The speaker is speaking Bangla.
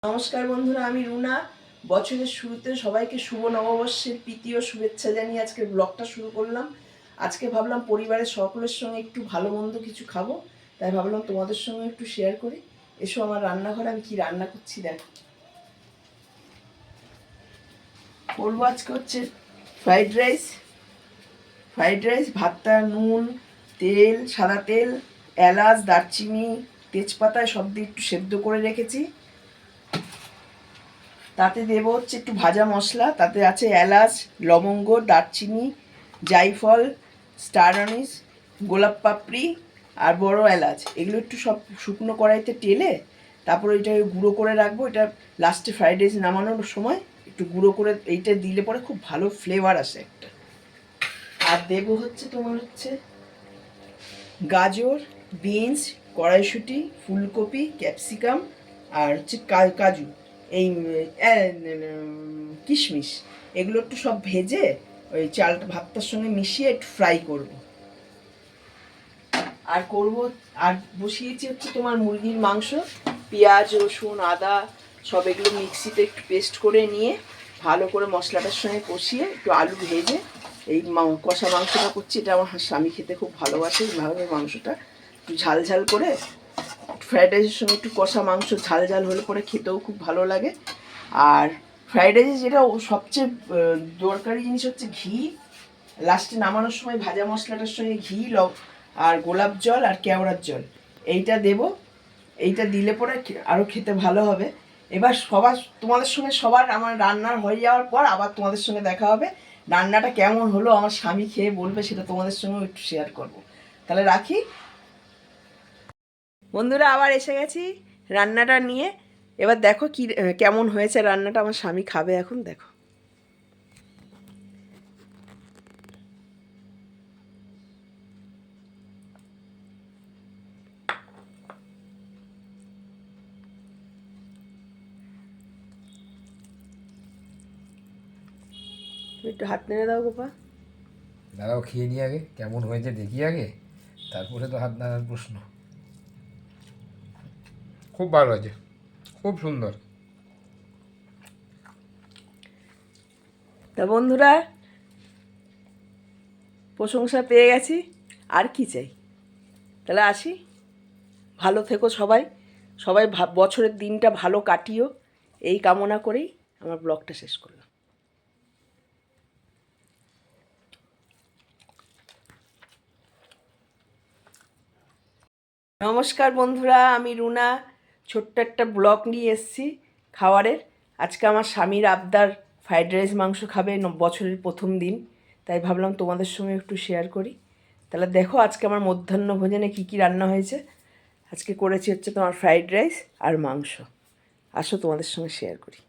নমস্কার বন্ধুরা, আমি রুনা। বছরের শুরুতে সবাইকে শুভ নববর্ষের প্রীতি ও শুভেচ্ছা জানিয়ে আজকের ব্লগটা শুরু করলাম। আজকে ভাবলাম পরিবারের সকলের সঙ্গে একটু ভালো মন্দ কিছু খাবো, তাই ভাবলাম তোমাদের সঙ্গে একটু শেয়ার করি। এসো আমার রান্নাঘরে, আমি কি রান্না করছি দেখো। করবো আজকে হচ্ছে ফ্রাইড রাইস, ভাতটা নুন, তেল, সাদা তেল, এলাচ, দারচিনি, তেজপাতা সব দিয়ে একটু সেদ্ধ করে রেখেছি। তাতে দেবো হচ্ছে একটু ভাজা মশলা, তাতে আছে এলাচ, লবঙ্গ, দারচিনি, জায়ফল, স্টার আনিস, গোলাপ পাপড়ি আর বড় এলাচ। এগুলো একটু সব শুকনো কড়াইতে টেলে তারপর এটাকে গুঁড়ো করে রাখবো। এটা লাস্টে ফ্রাইড রাইস নামানোর সময় একটু গুঁড়ো করে এইটা দিলে পরে খুব ভালো ফ্লেভার আসে একটা। আর দেবো হচ্ছে তোমার হচ্ছে গাজর, বিনস, কড়াইশুঁটি, ফুলকপি, ক্যাপসিকাম আর হচ্ছে কাজু, এই কিশমিশ, এগুলো একটু সব ভেজে ওই চালটা ভাতটার সঙ্গে মিশিয়ে একটু ফ্রাই করব। আর বসিয়েছি হচ্ছে তোমার মুরগির মাংস, পেঁয়াজ, রসুন, আদা সব এগুলো মিক্সিতে একটু পেস্ট করে নিয়ে ভালো করে মশলাটার সঙ্গে কষিয়ে একটু আলু ভেজে এই কষা মাংসটা করছি। এটা আমার স্বামী খেতে খুব ভালোবাসে এইভাবে মাংসটা একটু ঝাল ঝাল করে। ফ্রাইড রাইসের সঙ্গে একটু কষা মাংস ঝাল ঝাল হলে পরে খেতেও খুব ভালো লাগে। আর ফ্রাইড রাইসে যেটা সবচেয়ে দরকারি জিনিস হচ্ছে ঘি। লাস্টে নামানোর সময় ভাজা মশলাটার সঙ্গে ঘি, আর গোলাপ জল আর কেওড়ার জল এইটা দেব। এইটা দিলে পরে আরও খেতে ভালো হবে। এবার তোমাদের সঙ্গে আমার রান্নার হয়ে যাওয়ার পর আবার তোমাদের সঙ্গে দেখা হবে। রান্নাটা কেমন হলো আমার স্বামী খেয়ে বলবে, সেটা তোমাদের সঙ্গেও একটু শেয়ার করব। তাহলে রাখি বন্ধুরা, আবার এসে গেছি রান্নাটা নিয়ে। এবার দেখো কি কেমন হয়েছে রান্নাটা। আমার স্বামী খাবে এখন, দেখো। একটু হাত নেড়ে দাও গোপা। দাঁড়াও, খেয়ে নিয়ে আগে কেমন হয়েছে দেখি আগে, তারপরে তো হাত নাড়ার প্রশ্ন। খুব ভালো আছে, খুব সুন্দর। তা বন্ধুরা, প্রশংসা পেয়ে গেছি, আর কি চাই। তাহলে আসি, ভালো থেকো সবাই। সবাই বছরের দিনটা ভালো কাটিও, এই কামনা করেই আমার ব্লগটা শেষ করলাম। নমস্কার বন্ধুরা, আমি রুনা। ছোট্ট একটা ব্লগ নিয়ে এসেছি খাবারের। আজকে আমার স্বামীর আবদার ফ্রাইড রাইস মাংস খাবে, বছরের প্রথম দিন, তাই ভাবলাম তোমাদের সঙ্গে একটু শেয়ার করি। তাহলে দেখো আজকে আমার মধ্যাহ্ন ভোজনে কী কী রান্না হয়েছে। আজকে করেছি হচ্ছে তোমার ফ্রাইড রাইস আর মাংস। আসো তোমাদের সঙ্গে শেয়ার করি।